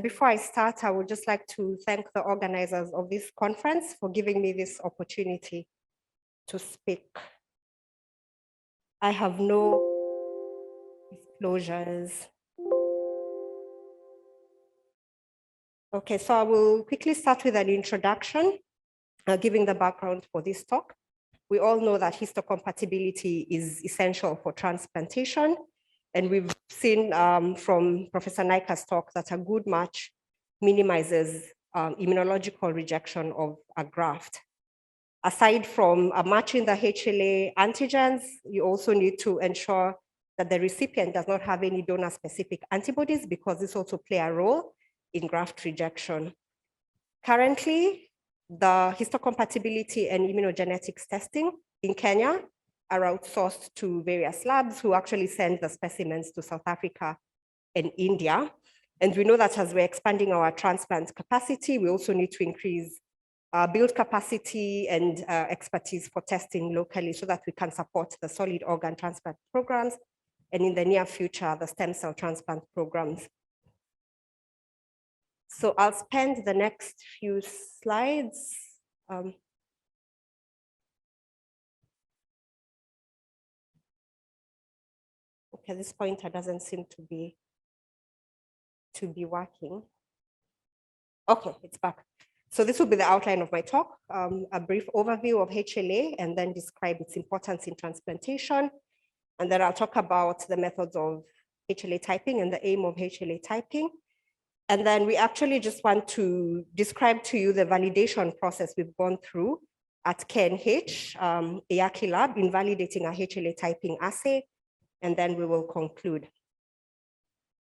before I start, I would just like to thank the organizers of this conference for giving me this opportunity to speak. I have no disclosures. Okay, so I will quickly start with an introduction, giving the background for this talk. We all know that histocompatibility is essential for transplantation. And we've seen from Professor Naika's talk that a good match minimizes immunological rejection of a graft. Aside from matching the HLA antigens, you also need to ensure that the recipient does not have any donor-specific antibodies, because this also play a role in graft rejection. Currently, the histocompatibility and immunogenetics testing in Kenya are outsourced to various labs who actually send the specimens to South Africa and India. And we know that as we're expanding our transplant capacity, we also need to increase build capacity and expertise for testing locally so that we can support the solid organ transplant programs, and in the near future, the stem cell transplant programs. So I'll spend the next few slides. Okay, this pointer doesn't seem to be working. Okay, it's back. So this will be the outline of my talk, a brief overview of HLA, and then describe its importance in transplantation. And then I'll talk about the methods of HLA typing and the aim of HLA typing. And then we actually just want to describe to you the validation process we've gone through at KNH, EACI lab, in validating a HLA typing assay, and then we will conclude.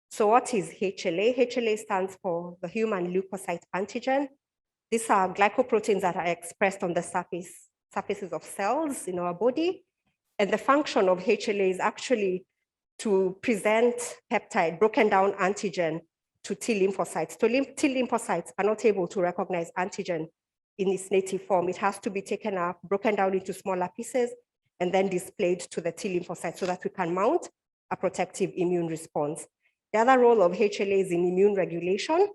So what is HLA? HLA stands for the human leukocyte antigen. These are glycoproteins that are expressed on the surfaces of cells in our body. And the function of HLA is actually to present peptide, broken down antigen, to T lymphocytes. T lymphocytes are not able to recognize antigen in its native form. It has to be taken up, broken down into smaller pieces, and then displayed to the T lymphocytes so that we can mount a protective immune response. The other role of HLA is in immune regulation.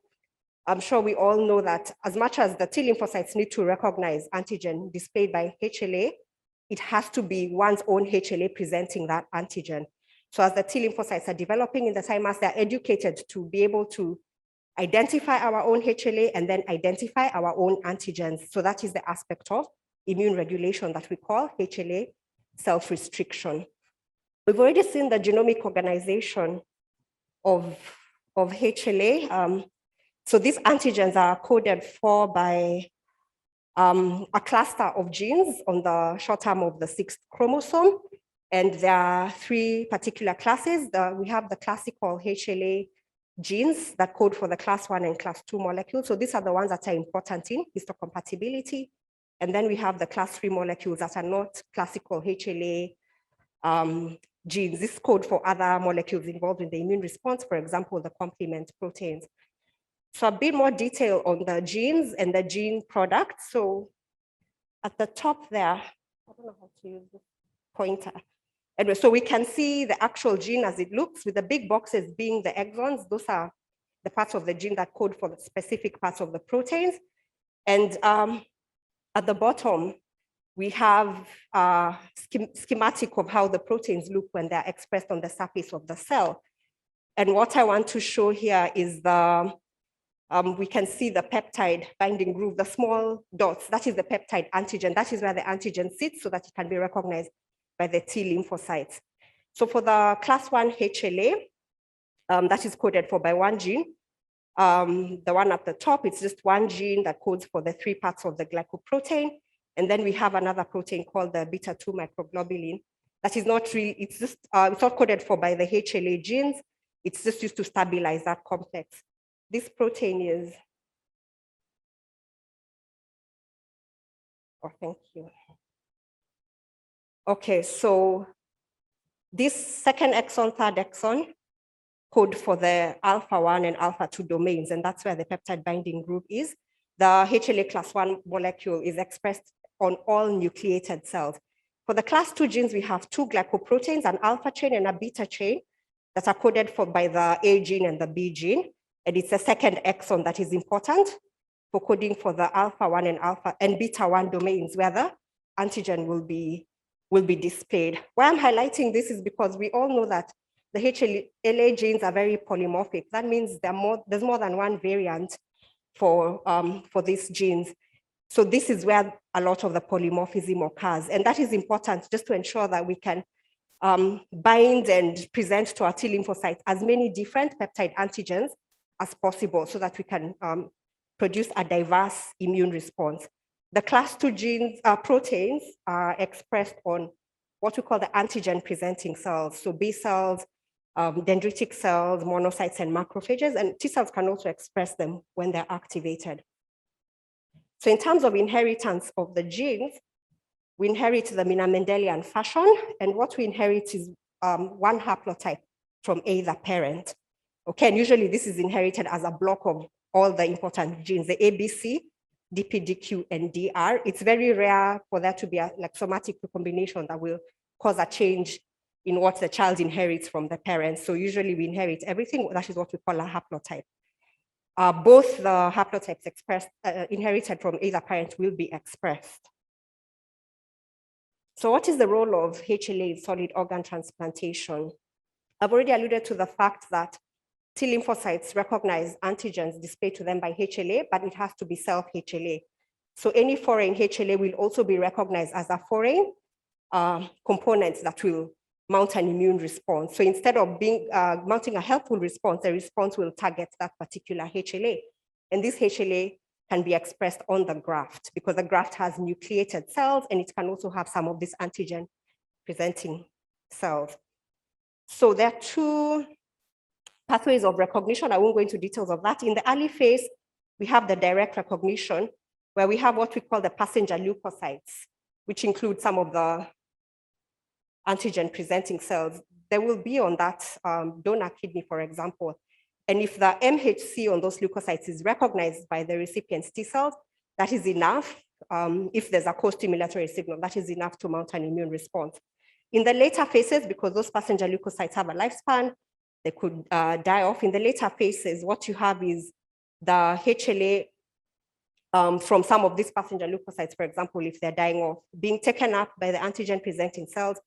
I'm sure we all know that as much as the T lymphocytes need to recognize antigen displayed by HLA, it has to be one's own HLA presenting that antigen. So as the T lymphocytes are developing in the thymus, they're educated to be able to identify our own HLA and then identify our own antigens. So that is the aspect of immune regulation that we call HLA self-restriction. We've already seen the genomic organization of HLA. So these antigens are coded for by a cluster of genes on the short arm of the 6th chromosome. And there are 3 particular classes. We have the classical HLA genes that code for the class 1 and class 2 molecules. So these are the ones that are important in histocompatibility. And then we have the class 3 molecules that are not classical HLA genes. This code for other molecules involved in the immune response, for example, the complement proteins. So a bit more detail on the genes and the gene products. So at the top there, I don't know how to use this pointer. Anyway, so we can see the actual gene as it looks, with the big boxes being the exons. Those are the parts of the gene that code for the specific parts of the proteins. And at the bottom, we have a schematic of how the proteins look when they're expressed on the surface of the cell. And what I want to show here is we can see the peptide binding groove, the small dots. That is the peptide antigen. That is where the antigen sits so that it can be recognized by the T lymphocytes. So for the class 1 HLA, that is coded for by 1 gene. The one at the top, it's just 1 gene that codes for the 3 parts of the glycoprotein. And then we have another protein called the beta-2 microglobulin. That is not really, it's just, it's not coded for by the HLA genes. It's just used to stabilize that complex. This protein is, oh, thank you. Okay, so this second exon, third exon code for the alpha-1 and alpha-2 domains, and that's where the peptide binding group is. The HLA class 1 molecule is expressed on all nucleated cells. For the class 2 genes, we have 2 glycoproteins, an alpha chain and a beta chain that are coded for by the A gene and the B gene. And it's a second exon that is important for coding for the alpha-1 and alpha and beta-1 domains where the antigen will be displayed. Why I'm highlighting this is because we all know that the HLA genes are very polymorphic. That means there's more than one variant for these genes. So this is where a lot of the polymorphism occurs. And that is important just to ensure that we can bind and present to our T lymphocytes as many different peptide antigens as possible so that we can produce a diverse immune response. The class 2 genes, proteins are expressed on what we call the antigen presenting cells. So B cells, dendritic cells, monocytes, and macrophages, and T cells can also express them when they're activated. So in terms of inheritance of the genes, we inherit them in a Mendelian fashion, and what we inherit is one haplotype from either parent. Okay, and usually this is inherited as a block of all the important genes, the ABC, DPDQ, and DR. It's very rare for there to be a somatic recombination that will cause a change in what the child inherits from the parents. So usually we inherit everything. That is what we call a haplotype. Both the haplotypes inherited from either parent will be expressed. So what is the role of HLA in solid organ transplantation? I've already alluded to the fact that T lymphocytes recognize antigens displayed to them by HLA, but it has to be self-HLA. So any foreign HLA will also be recognized as a foreign component that will mount an immune response. So instead of mounting a helpful response, the response will target that particular HLA. And this HLA can be expressed on the graft because the graft has nucleated cells and it can also have some of these antigen presenting cells. So there are two pathways of recognition. I won't go into details of that. In the early phase, we have the direct recognition where we have what we call the passenger leukocytes, which include some of the antigen presenting cells. They will be on that donor kidney, for example. And if the MHC on those leukocytes is recognized by the recipient's T cells, that is enough. If there's a co-stimulatory signal, that is enough to mount an immune response. In the later phases, because those passenger leukocytes have a lifespan, they could die off. In the later phases, what you have is the HLA from some of these passenger leukocytes, for example, if they're dying off, being taken up by the antigen presenting cells,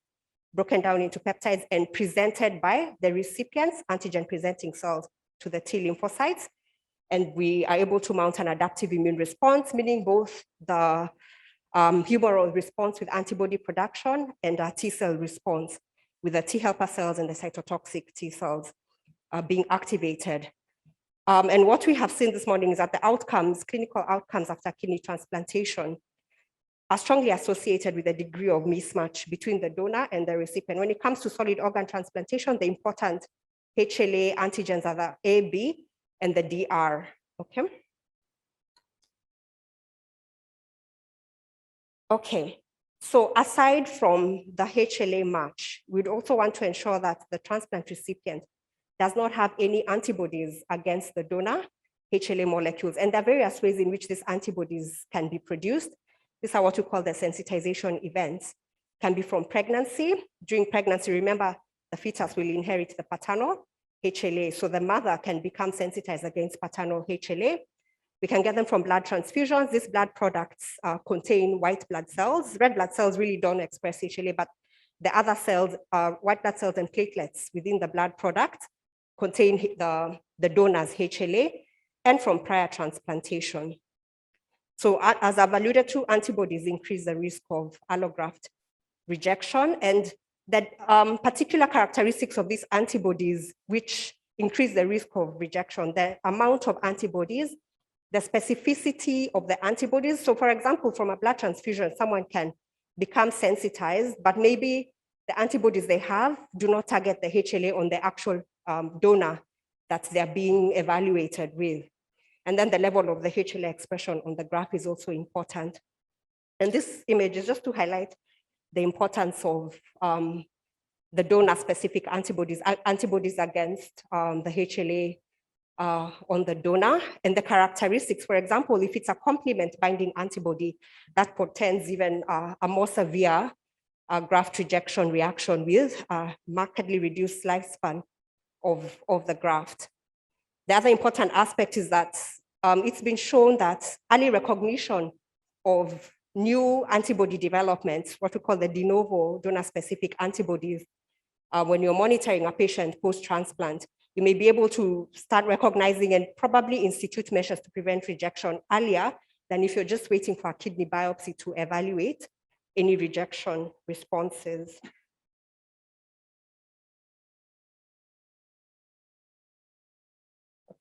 broken down into peptides and presented by the recipient's antigen presenting cells to the T lymphocytes. And we are able to mount an adaptive immune response, meaning both the humoral response with antibody production and a T cell response with the T helper cells and the cytotoxic T cells being activated. And what we have seen this morning is that the outcomes, clinical outcomes after kidney transplantation are strongly associated with a degree of mismatch between the donor and the recipient. When it comes to solid organ transplantation, the important HLA antigens are the A, B, and the DR, okay? Okay, so aside from the HLA match, we'd also want to ensure that the transplant recipient does not have any antibodies against the donor HLA molecules. And there are various ways in which these antibodies can be produced. These are what we call the sensitization events. Can be from pregnancy. During pregnancy, remember, the fetus will inherit the paternal HLA. So the mother can become sensitized against paternal HLA. We can get them from blood transfusions. These blood products contain white blood cells. Red blood cells really don't express HLA, but the other cells, white blood cells and platelets within the blood product contain the donor's HLA, and from prior transplantation. So as I've alluded to, antibodies increase the risk of allograft rejection, and that particular characteristics of these antibodies which increase the risk of rejection, the amount of antibodies, the specificity of the antibodies. So for example, from a blood transfusion, someone can become sensitized, but maybe the antibodies they have do not target the HLA on the actual donor that they're being evaluated with. And then the level of the HLA expression on the graph is also important. And this image is just to highlight the importance of the donor-specific antibodies against the HLA on the donor, and the characteristics. For example, if it's a complement binding antibody, that portends even a more severe graft rejection reaction with a markedly reduced lifespan of the graft. The other important aspect is that it's been shown that early recognition of new antibody development, what we call the de novo donor-specific antibodies, when you're monitoring a patient post-transplant, you may be able to start recognizing and probably institute measures to prevent rejection earlier than if you're just waiting for a kidney biopsy to evaluate any rejection responses.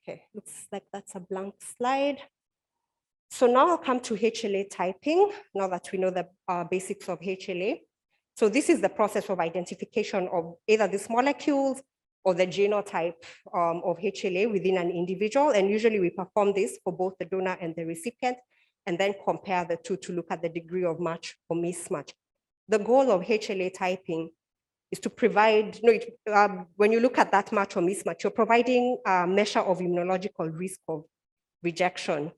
Okay, looks like that's a blank slide. So now I'll come to HLA typing, now that we know the basics of HLA. So this is the process of identification of either these molecules or the genotype of HLA within an individual. And usually we perform this for both the donor and the recipient, and then compare the two to look at the degree of match or mismatch. The goal of HLA typing is to provide, when you look at that match or mismatch, you're providing a measure of immunological risk of rejection.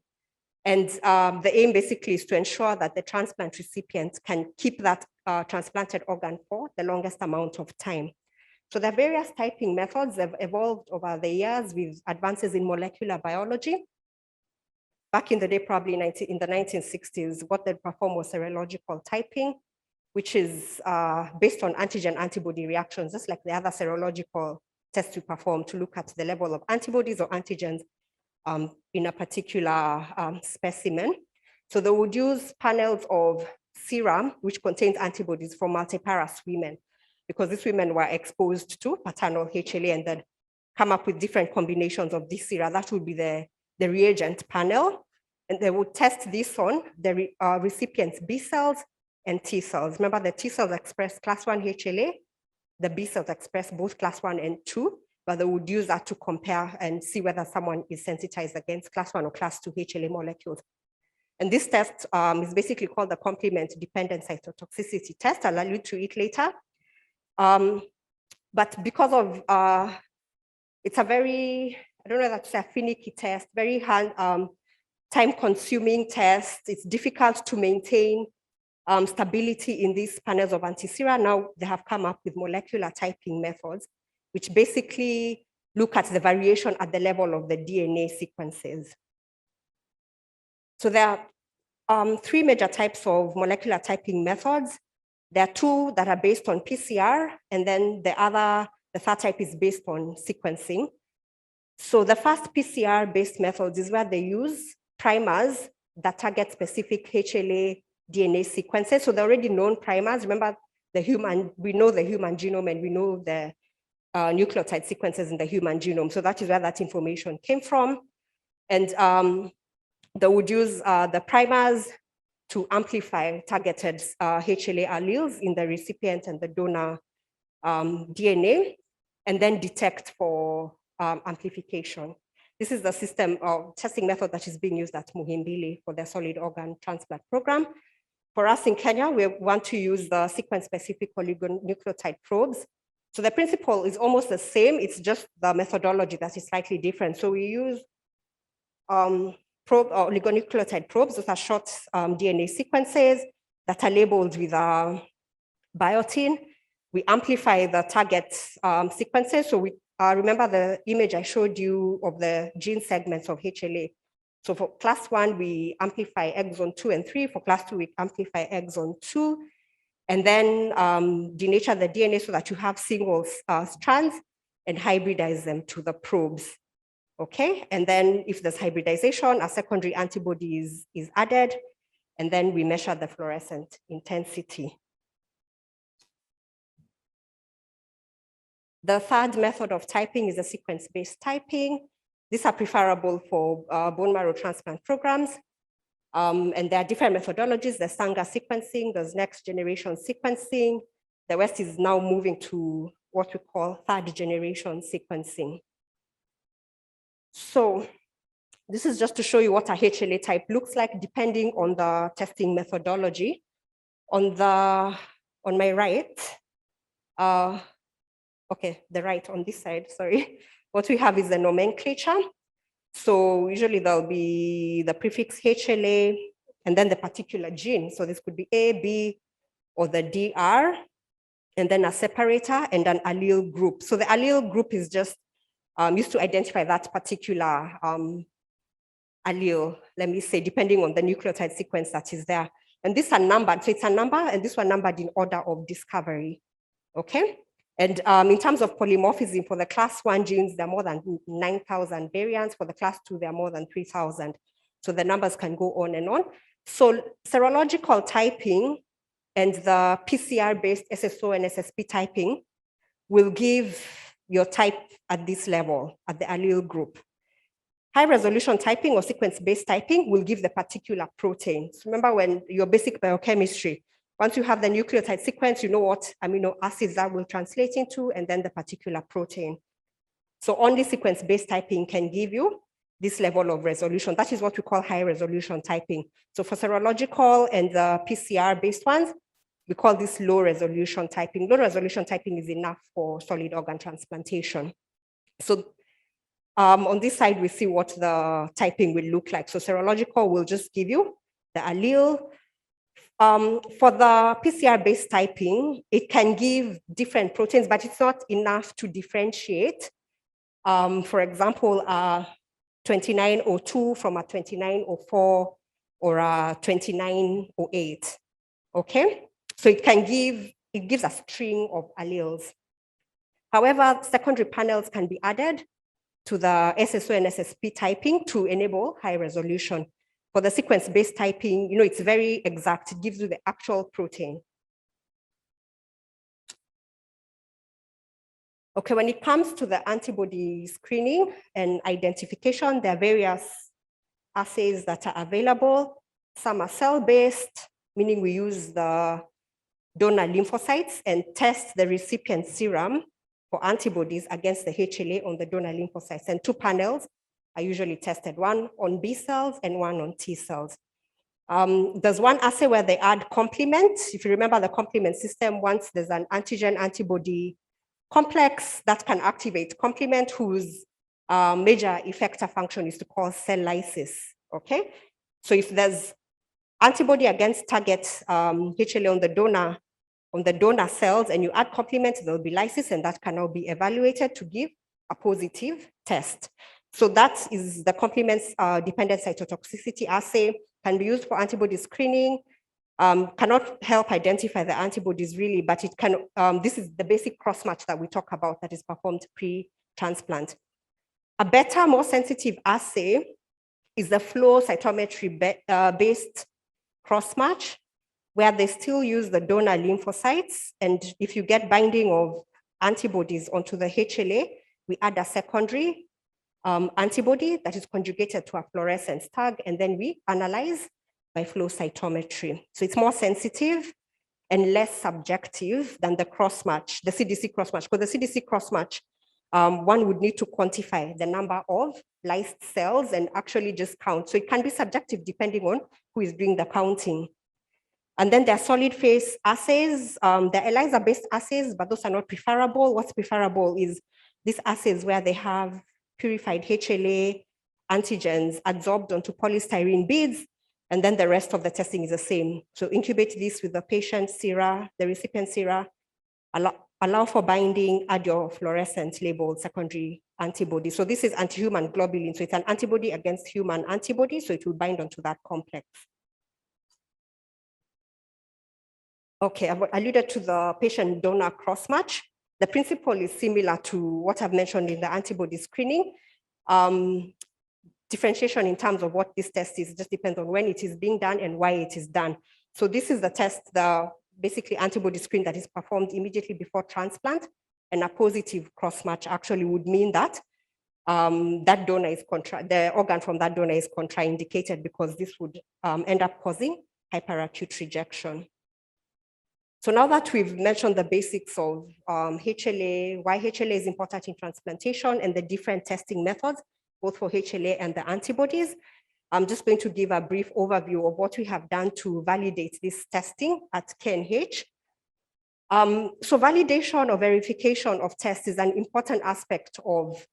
And the aim basically is to ensure that the transplant recipient can keep that transplanted organ for the longest amount of time. So there are various typing methods that have evolved over the years with advances in molecular biology. Back in the day, probably in the 1960s, what they performed was serological typing, which is based on antigen-antibody reactions, just like the other serological tests we perform to look at the level of antibodies or antigens in a particular specimen. So they would use panels of serum, which contains antibodies from multiparous women, because these women were exposed to paternal HLA and then come up with different combinations of this serum. That would be the reagent panel. And they would test this on the recipient's B cells and T cells. Remember, the T cells express class 1 HLA, the B cells express both class 1 and 2, but they would use that to compare and see whether someone is sensitized against class 1 or class 2 HLA molecules. And this test is basically called the complement-dependent cytotoxicity test. I'll allude to it later. But because of, it's a very, I don't know that's a finicky test, very time-consuming test. It's difficult to maintain stability in these panels of antisera. Now they have come up with molecular typing methods, which basically look at the variation at the level of the DNA sequences. So there are three major types of molecular typing methods. There are two that are based on PCR, and then the third type is based on sequencing. So the first PCR-based methods is where they use primers that target specific HLA DNA sequences. So they're already known primers. Remember, we know the human genome and we know the nucleotide sequences in the human genome. So that is where that information came from. And they would use the primers to amplify targeted HLA alleles in the recipient and the donor DNA, and then detect for amplification. This is the system of testing method that is being used at Muhimbili for their solid organ transplant program. For us in Kenya, we want to use the sequence-specific oligonucleotide probes. So the principle is almost the same, it's just the methodology that is slightly different. So we use oligonucleotide probes. Those are short DNA sequences that are labeled with biotin. We amplify the target sequences. So we remember the image I showed you of the gene segments of HLA. So for class 1, we amplify exon 2 and 3. For class 2, we amplify exon 2. And then denature the DNA so that you have single strands and hybridize them to the probes. Okay, and then if there's hybridization, a secondary antibody is added, and then we measure the fluorescent intensity. The third method of typing is a sequence-based typing. These are preferable for bone marrow transplant programs. And there are different methodologies. There's Sanger sequencing, there's next generation sequencing. The West is now moving to what we call third generation sequencing. So this is just to show you what a HLA type looks like depending on the testing methodology. On my right, okay, the right on this side, sorry. What we have is the nomenclature. So usually there'll be the prefix HLA and then the particular gene. So this could be A, B, or the DR, and then a separator and an allele group. So the allele group is just used to identify that particular allele, let me say, depending on the nucleotide sequence that is there. And these are numbered, so it's a number, and this one numbered in order of discovery, okay? And in terms of polymorphism, for the class 1 genes, there are more than 9,000 variants. For the class 2, there are more than 3,000. So the numbers can go on and on. So serological typing and the PCR-based SSO and SSP typing will give your type at this level, at the allele group. High-resolution typing or sequence-based typing will give the particular protein. So remember when your basic biochemistry, once you have the nucleotide sequence, you know what amino acids that will translate into, and then the particular protein. So only sequence-based typing can give you this level of resolution. That is what we call high-resolution typing. So for serological and the PCR-based ones, we call this low-resolution typing. Low-resolution typing is enough for solid organ transplantation. So on this side, we see what the typing will look like. So serological will just give you the allele. For the PCR-based typing, it can give different proteins, but it's not enough to differentiate. For example, 2902 from a 2904 or a 2908, okay? So it gives a string of alleles. However, secondary panels can be added to the SSO and SSP typing to enable high resolution. For the sequence-based typing, it's very exact. It gives you the actual protein. Okay, when it comes to the antibody screening and identification, there are various assays that are available. Some are cell-based, meaning we use the donor lymphocytes and test the recipient serum for antibodies against the HLA on the donor lymphocytes. And 2 panels are usually tested, one on B cells and one on T cells. There's one assay where they add complement. If you remember the complement system, once there's an antigen-antibody complex that can activate complement, whose major effector function is to cause cell lysis, okay? So if there's antibody against target HLA on the donor cells and you add complement, there'll be lysis, and that can now be evaluated to give a positive test. So that is the complement dependent cytotoxicity assay, can be used for antibody screening, cannot help identify the antibodies really, but it can, this is the basic cross-match that we talk about that is performed pre-transplant. A better, more sensitive assay is the flow cytometry based cross-match, where they still use the donor lymphocytes. And if you get binding of antibodies onto the HLA, we add a secondary antibody that is conjugated to a fluorescence tag, and then we analyze by flow cytometry. So it's more sensitive and less subjective than the cross-match, the CDC cross-match. For the CDC cross-match, one would need to quantify the number of lysed cells and actually just count. So it can be subjective depending on who is doing the counting. And then there are solid phase assays. There are ELISA-based assays, but those are not preferable. What's preferable is these assays where they have purified HLA antigens adsorbed onto polystyrene beads, and then the rest of the testing is the same. So incubate this with the patient sera, the recipient sera, allow for binding, add your fluorescent labeled secondary antibody. So this is anti-human globulin. So it's an antibody against human antibody, so it will bind onto that complex. Okay, I've alluded to the patient-donor cross-match. The principle is similar to what I've mentioned in the antibody screening. Differentiation in terms of what this test is just depends on when it is being done and why it is done. So this is the test, the basically antibody screen that is performed immediately before transplant, and a positive cross-match actually would mean that that donor is the organ from that donor is contraindicated, because this would end up causing hyperacute rejection. So now that we've mentioned the basics of HLA, why HLA is important in transplantation, and the different testing methods, both for HLA and the antibodies, I'm just going to give a brief overview of what we have done to validate this testing at KNH. So validation or verification of tests is an important aspect of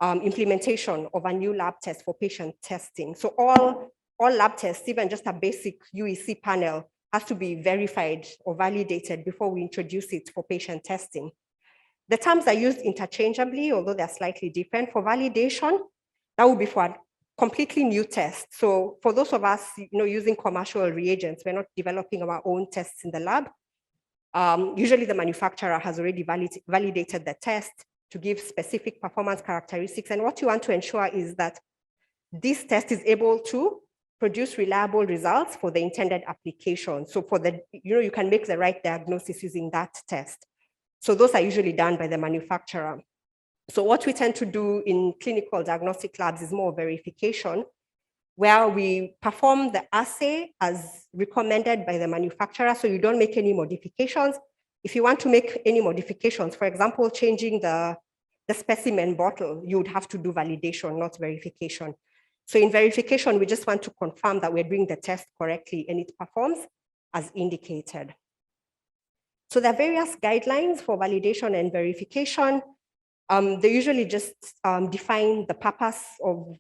implementation of a new lab test for patient testing. So all lab tests, even just a basic UEC panel, has to be verified or validated before we introduce it for patient testing. The terms are used interchangeably, although they're slightly different. For validation, that would be for a completely new test. So for those of us using commercial reagents, we're not developing our own tests in the lab. Usually the manufacturer has already validated the test to give specific performance characteristics. And what you want to ensure is that this test is able to produce reliable results for the intended application. So for the, you can make the right diagnosis using that test. So those are usually done by the manufacturer. So what we tend to do in clinical diagnostic labs is more verification, where we perform the assay as recommended by the manufacturer, so you don't make any modifications. If you want to make any modifications, for example, changing the specimen bottle, you would have to do validation, not verification. So in verification, we just want to confirm that we're doing the test correctly and it performs as indicated. So there are various guidelines for validation and verification. They usually just define the purpose of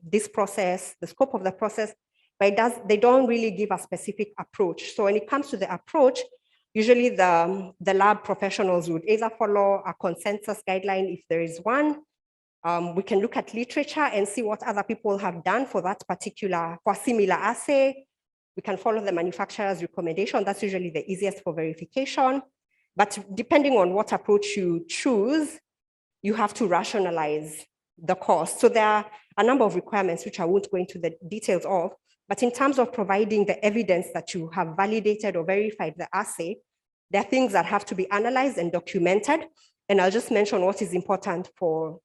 this process, the scope of the process, but they don't really give a specific approach. So when it comes to the approach, usually the lab professionals would either follow a consensus guideline if there is one. We can look at literature and see what other people have done for that particular, for a similar assay. We can follow the manufacturer's recommendation. That's usually the easiest for verification. But depending on what approach you choose, you have to rationalize the cost. So there are a number of requirements, which I won't go into the details of, but in terms of providing the evidence that you have validated or verified the assay, there are things that have to be analyzed and documented. And I'll just mention what is important for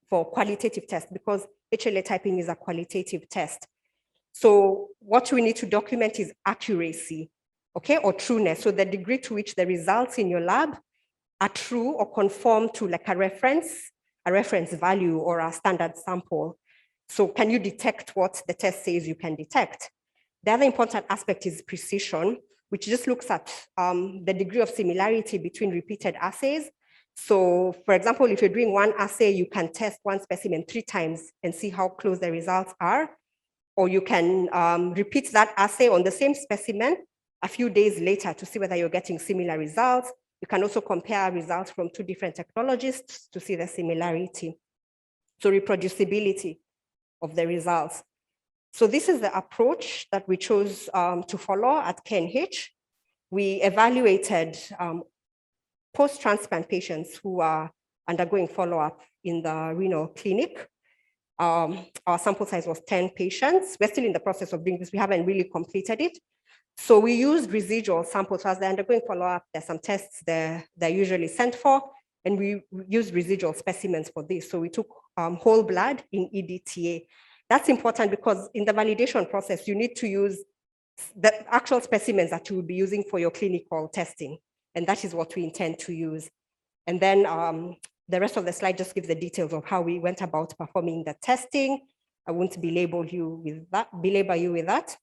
qualitative tests, because HLA typing is a qualitative test. So what we need to document is accuracy, okay, or trueness. So the degree to which the results in your lab are true or conform to like a reference value or a standard sample. So can you detect what the test says you can detect? The other important aspect is precision, which just looks at the degree of similarity between repeated assays. So for example, if you're doing one assay, you can test one specimen 3 times and see how close the results are. Or you can repeat that assay on the same specimen a few days later to see whether you're getting similar results. You can also compare results from 2 different technologies to see the similarity. So reproducibility of the results. So this is the approach that we chose to follow at KNH. We evaluated post-transplant patients who are undergoing follow-up in the renal clinic. Our sample size was 10 patients. We're still in the process of doing this. We haven't really completed it. So we used residual samples. So as they're undergoing follow-up, there's some tests they're usually sent for, and we used residual specimens for this. So we took whole blood in EDTA. That's important because in the validation process, you need to use the actual specimens that you will be using for your clinical testing. And that is what we intend to use. And then the rest of the slide just gives the details of how we went about performing the testing. I won't belabor you with that.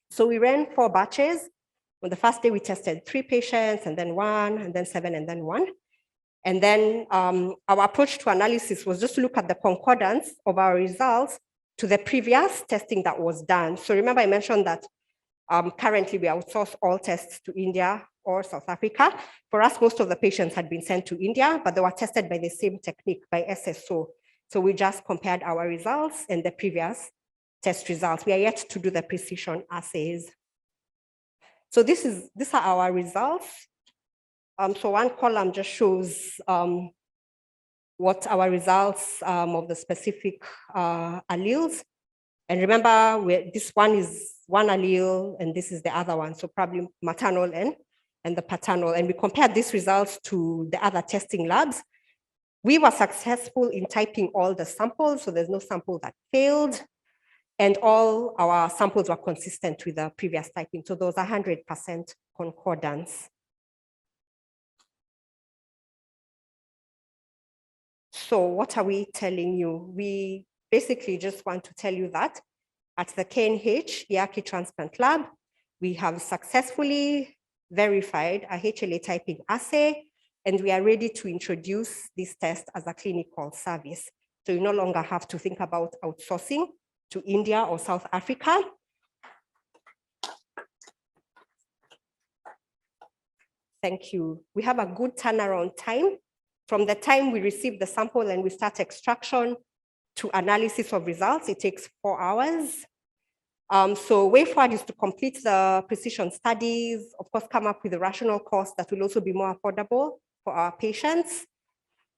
So we ran 4 batches. On the first day, we tested 3 patients, and then 1, and then 7, and then 1. And then our approach to analysis was just to look at the concordance of our results to the previous testing that was done. So remember I mentioned that currently we outsource all tests to India or South Africa. For us, most of the patients had been sent to India, but they were tested by the same technique, by SSO. So we just compared our results and the previous test results. We are yet to do the precision assays. So these are our results. So one column just shows what our results of the specific alleles. And remember, this one is one allele, and this is the other one. So probably maternal and the paternal. And we compared these results to the other testing labs. We were successful in typing all the samples, so there's no sample that failed. And all our samples were consistent with the previous typing. So there was 100% concordance. So what are we telling you? We basically just want to tell you that at the KNH Yaki Transplant Lab, we have successfully verified a HLA typing assay, and we are ready to introduce this test as a clinical service. So you no longer have to think about outsourcing to India or South Africa. Thank you. We have a good turnaround time From the time we receive the sample and we start extraction to analysis of results, it takes 4 hours. So way forward is to complete the precision studies, of course, come up with a rational cost that will also be more affordable for our patients.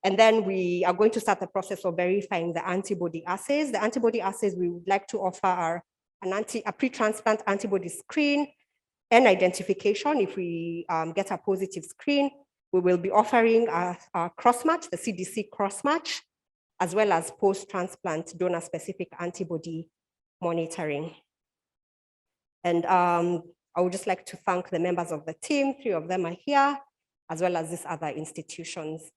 And then we are going to start the process of verifying the antibody assays. The antibody assays we would like to offer are a pre-transplant antibody screen and identification. If we get a positive screen, we will be offering a cross-match, the CDC cross-match, as well as post-transplant donor-specific antibody monitoring. And I would just like to thank the members of the team. 3 of them are here, as well as these other institutions.